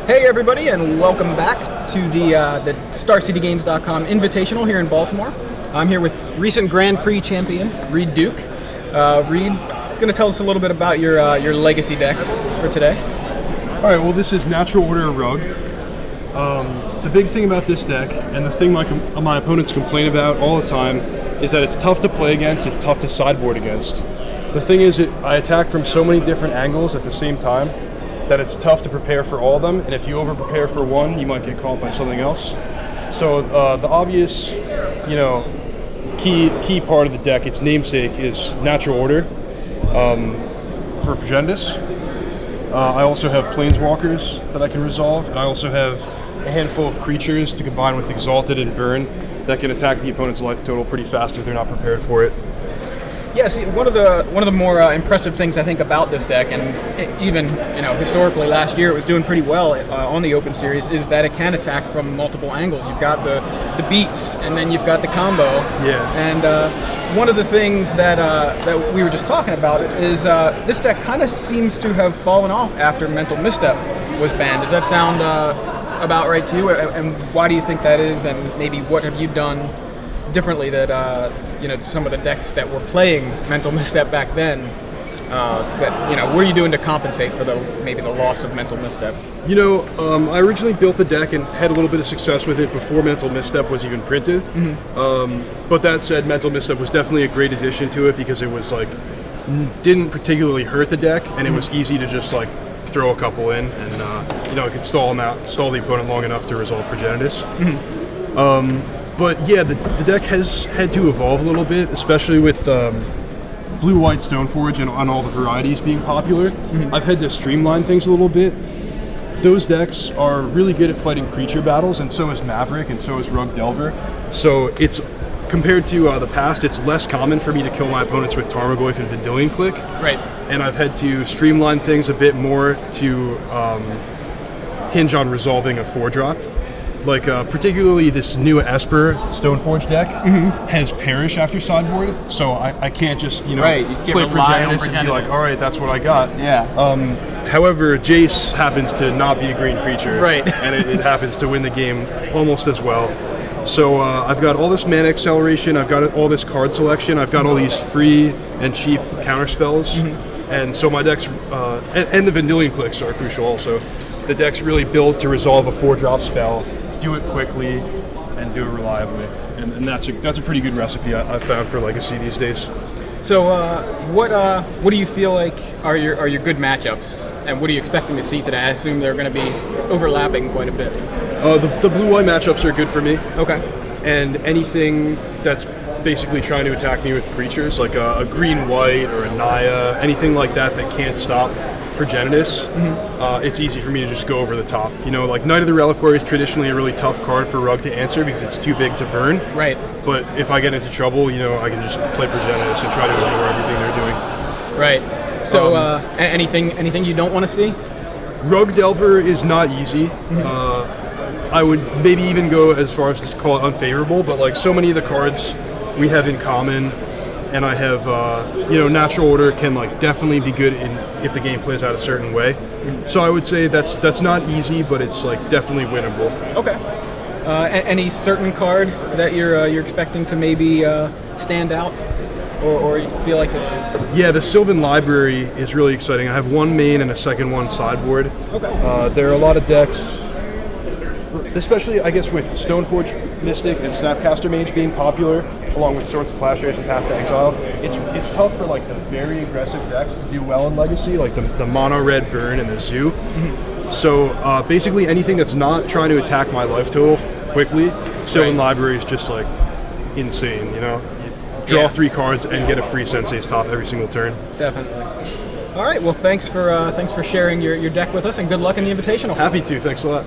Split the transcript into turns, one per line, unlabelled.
Hey everybody, and welcome back to the StarCityGames.com Invitational here in Baltimore. I'm here with recent Grand Prix champion Reid Duke. Reid, going to tell us a little bit about your legacy deck for today.
All right, well, this is Natural Order Rug. The big thing about this deck, and the thing my opponents complain about all the time, is that it's tough to play against, it's tough to sideboard against. The thing is, I attack from so many different angles at the same time that it's tough to prepare for all of them, and if you over-prepare for one, you might get caught by something else. So the obvious, key part of the deck, its namesake, is Natural Order for Progenitors. I also have Planeswalkers that I can resolve, and I also have a handful of creatures to combine with Exalted and Burn that can attack the opponent's life total pretty fast if they're not prepared for it.
Yeah, see, one of the more impressive things I think about this deck, and even historically last year it was doing pretty well on the Open Series, is that it can attack from multiple angles. You've got the beats, and then you've got the combo.
Yeah.
And one of the things that we were just talking about is this deck kind of seems to have fallen off after Mental Misstep was banned. Does that sound about right to you? And why do you think that is? And maybe what have you done differently that some of the decks that were playing Mental Misstep back then, what are you doing to compensate for maybe the loss of Mental Misstep?
I originally built the deck and had a little bit of success with it before Mental Misstep was even printed. Mm-hmm. But that said, Mental Misstep was definitely a great addition to it because it was didn't particularly hurt the deck, and it was easy to just throw a couple in, and it could stall the opponent long enough to resolve Progenitors. Mm-hmm. But yeah, the deck has had to evolve a little bit, especially with blue-white Stoneforge and on all the varieties being popular. Mm-hmm. I've had to streamline things a little bit. Those decks are really good at fighting creature battles, and so is Maverick, and so is Rug Delver. So it's, compared to the past, it's less common for me to kill my opponents with Tarmogoyf and Vendilion Click.
Right. And
I've had to streamline things a bit more to hinge on resolving a 4-drop. Particularly this new Esper Stoneforge deck has Perish after sideboard, so I can't just play Progenitors and be like, all right, that's what I got.
Yeah.
However, Jace happens to not be a green creature,
right?
And it happens to win the game almost as well. So I've got all this mana acceleration, I've got all this card selection, I've got all these free and cheap counter spells, and so my decks and the Vendilion Clicks are crucial also. The deck's really built to resolve a 4-drop spell, do it quickly, and do it reliably, and that's a pretty good recipe I've found for Legacy these days.
So, what do you feel like are your good matchups, and what are you expecting to see today? I assume they're going to be overlapping quite a bit.
The blue-white matchups are good for me.
Okay. And
anything that's basically trying to attack me with creatures, like a green-white or a Naya, anything like that can't stop Progenitors, it's easy for me to just go over the top. Knight of the Reliquary is traditionally a really tough card for Rug to answer because it's too big to burn.
Right.
But if I get into trouble, I can just play Progenitors and try to ignore everything they're doing.
Right. So, anything you don't want to see?
Rug Delver is not easy. I would maybe even go as far as to call it unfavorable, but so many of the cards we have in common, and I have, Natural Order can definitely be good if the game plays out a certain way. So I would say that's not easy, but it's definitely winnable.
Okay. Any certain card that you're expecting to maybe stand out, or you feel like it's?
Yeah, the Sylvan Library is really exciting. I have one main and a second one sideboard.
Okay.
There are a lot of decks, especially I guess with Stoneforge Mystic and Snapcaster Mage being popular, along with Swords of Plowshares and Path to Exile. It's tough for the very aggressive decks to do well in Legacy, like the mono red Burn and the Zoo. So basically anything that's not trying to attack my life total quickly, Sylvan Library is just insane. You draw 3 cards and get a free Sensei's Top every single turn.
Definitely. All right. Well, thanks for sharing your deck with us, and good luck in the Invitational.
Happy to. Thanks a lot.